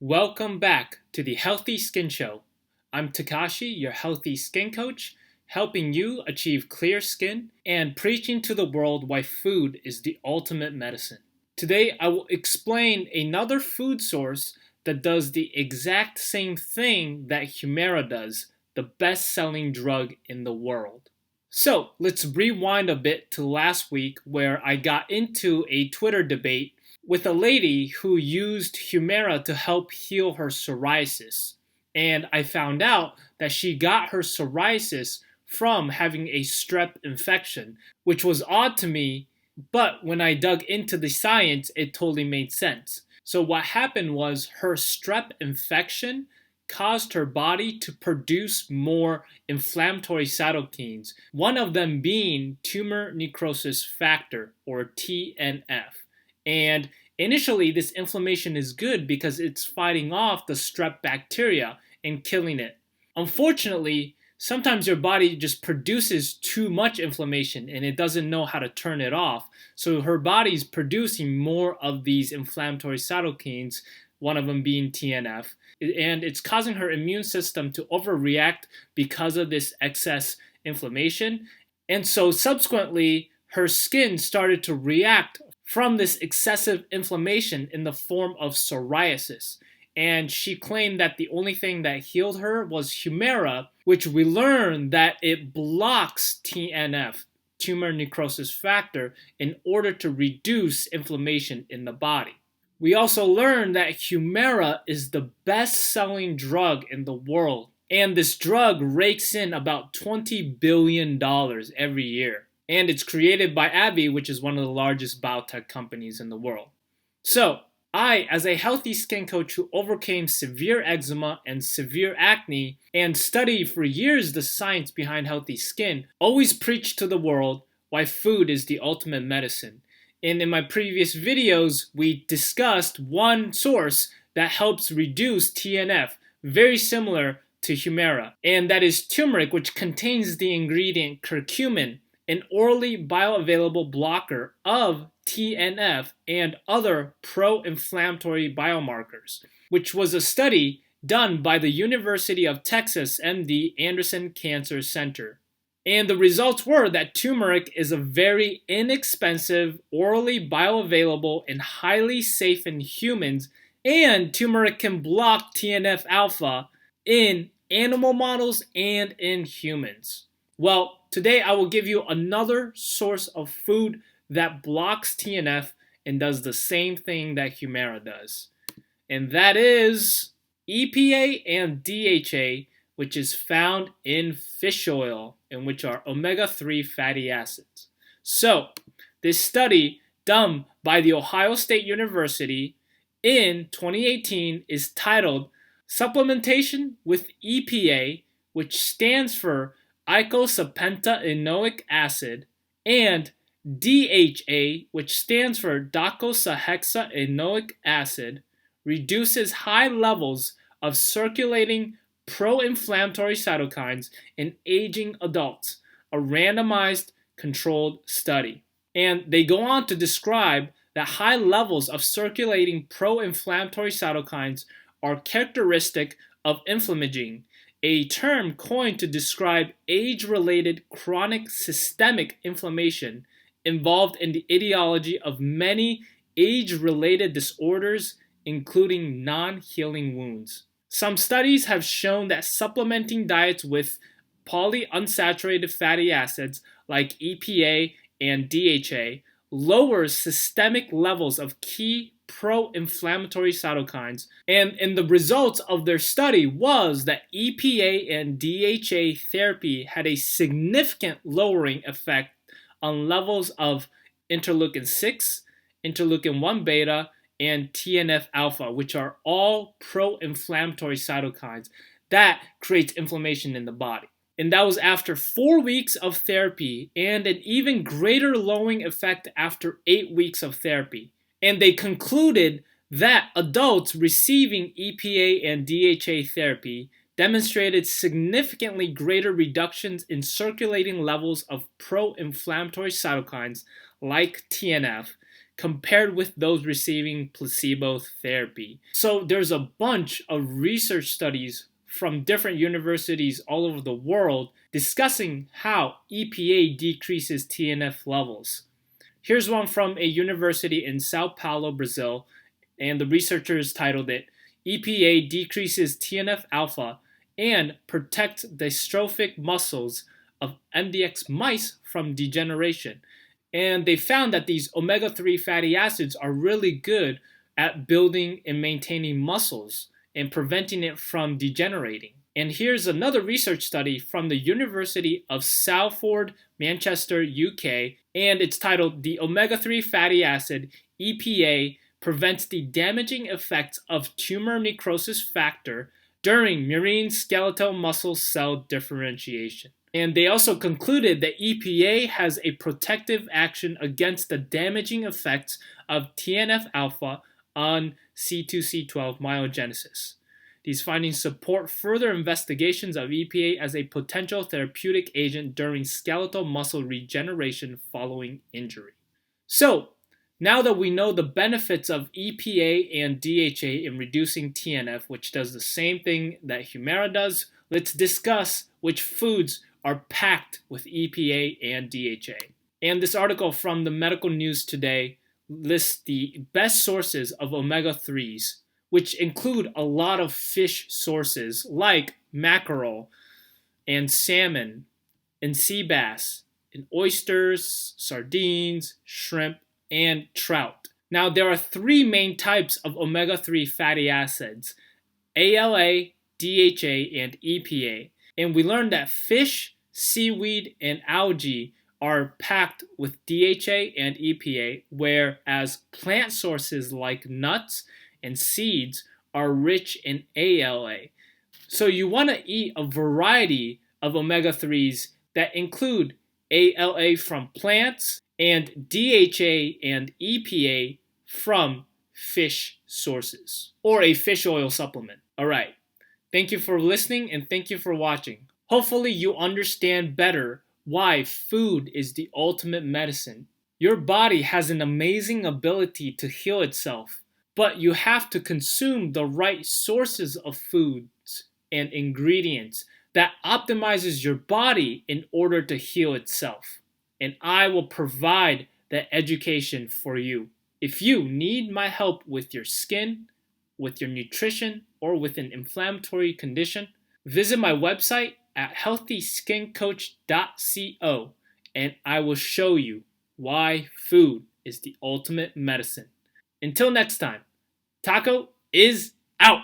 Welcome back to the Healthy Skin Show. I'm Takashi, your healthy skin coach, helping you achieve clear skin and preaching to the world why food is the ultimate medicine. Today, I will explain another food source that does the exact same thing that Humira does, the best-selling drug in the world. So, let's rewind a bit to last week where I got into a Twitter debate with a lady who used Humira to help heal her psoriasis. And I found out that she got her psoriasis from having a strep infection, which was odd to me, but when I dug into the science, it totally made sense. So what happened was her strep infection caused her body to produce more inflammatory cytokines, one of them being tumor necrosis factor, or TNF. And initially, this inflammation is good because it's fighting off the strep bacteria and killing it. Unfortunately, sometimes your body just produces too much inflammation and it doesn't know how to turn it off. So her body's producing more of these inflammatory cytokines, one of them being TNF, and it's causing her immune system to overreact because of this excess inflammation. And so subsequently, her skin started to react from this excessive inflammation in the form of psoriasis. And she claimed that the only thing that healed her was Humira, which we learned that it blocks TNF, tumor necrosis factor, in order to reduce inflammation in the body. We also learned that Humira is the best-selling drug in the world, and this drug rakes in about $20 billion every year. And it's created by AbbVie, which is one of the largest biotech companies in the world. So, I, as a healthy skin coach who overcame severe eczema and severe acne and studied for years the science behind healthy skin, always preach to the world why food is the ultimate medicine. And in my previous videos, we discussed one source that helps reduce TNF, very similar to Humira, and that is turmeric, which contains the ingredient curcumin, an orally bioavailable blocker of TNF and other pro-inflammatory biomarkers, which was a study done by the University of Texas MD Anderson Cancer Center. And the results were that turmeric is a very inexpensive, orally bioavailable, and highly safe in humans, and turmeric can block TNF alpha in animal models and in humans. Well, today I will give you another source of food that blocks TNF and does the same thing that Humira does. And that is EPA and DHA, which is found in fish oil, in which are omega-3 fatty acids. So, this study done by the Ohio State University in 2018 is titled Supplementation with EPA, which stands for eicosapentaenoic acid, and DHA, which stands for docosahexaenoic acid, reduces high levels of circulating pro-inflammatory cytokines in aging adults, a randomized controlled study. And they go on to describe that high levels of circulating pro-inflammatory cytokines are characteristic of inflammaging, a term coined to describe age-related chronic systemic inflammation involved in the etiology of many age-related disorders, including non-healing wounds. Some studies have shown that supplementing diets with polyunsaturated fatty acids like EPA and DHA lowers systemic levels of key pro-inflammatory cytokines, and in the results of their study was that EPA and DHA therapy had a significant lowering effect on levels of interleukin 6, interleukin 1 beta, and TNF alpha, which are all pro-inflammatory cytokines that creates inflammation in the body. And that was after 4 weeks of therapy and an even greater lowering effect after 8 weeks of therapy. And they concluded that adults receiving EPA and DHA therapy demonstrated significantly greater reductions in circulating levels of pro-inflammatory cytokines like TNF compared with those receiving placebo therapy. So there's a bunch of research studies from different universities all over the world discussing how EPA decreases TNF levels. Here's one from a university in Sao Paulo, Brazil, and the researchers titled it, EPA decreases TNF alpha and protects dystrophic muscles of MDX mice from degeneration. And they found that these omega-3 fatty acids are really good at building and maintaining muscles and preventing it from degenerating. And here's another research study from the University of Salford, Manchester, UK, and it's titled, The Omega-3 Fatty Acid, EPA, Prevents the Damaging Effects of Tumor Necrosis Factor During Murine Skeletal Muscle Cell Differentiation. And they also concluded that EPA has a protective action against the damaging effects of TNF-alpha on C2C12 myelogenesis. These findings support further investigations of EPA as a potential therapeutic agent during skeletal muscle regeneration following injury. So, now that we know the benefits of EPA and DHA in reducing TNF, which does the same thing that Humira does, let's discuss which foods are packed with EPA and DHA. And this article from the Medical News Today lists the best sources of omega-3s, which include a lot of fish sources like mackerel and salmon and sea bass and oysters, sardines, shrimp, and trout. Now, there are three main types of omega-3 fatty acids, ALA, DHA, and EPA. And we learned that fish, seaweed, and algae are packed with DHA and EPA, whereas plant sources like nuts and seeds are rich in ALA. So you want to eat a variety of omega-3s that include ALA from plants and DHA and EPA from fish sources or a fish oil supplement. All right. Thank you for listening and thank you for watching. Hopefully you understand better why food is the ultimate medicine. Your body has an amazing ability to heal itself, but you have to consume the right sources of foods and ingredients that optimizes your body in order to heal itself. And I will provide that education for you. If you need my help with your skin, with your nutrition, or with an inflammatory condition, visit my website at healthyskincoach.co and I will show you why food is the ultimate medicine. Until next time, Taco is out!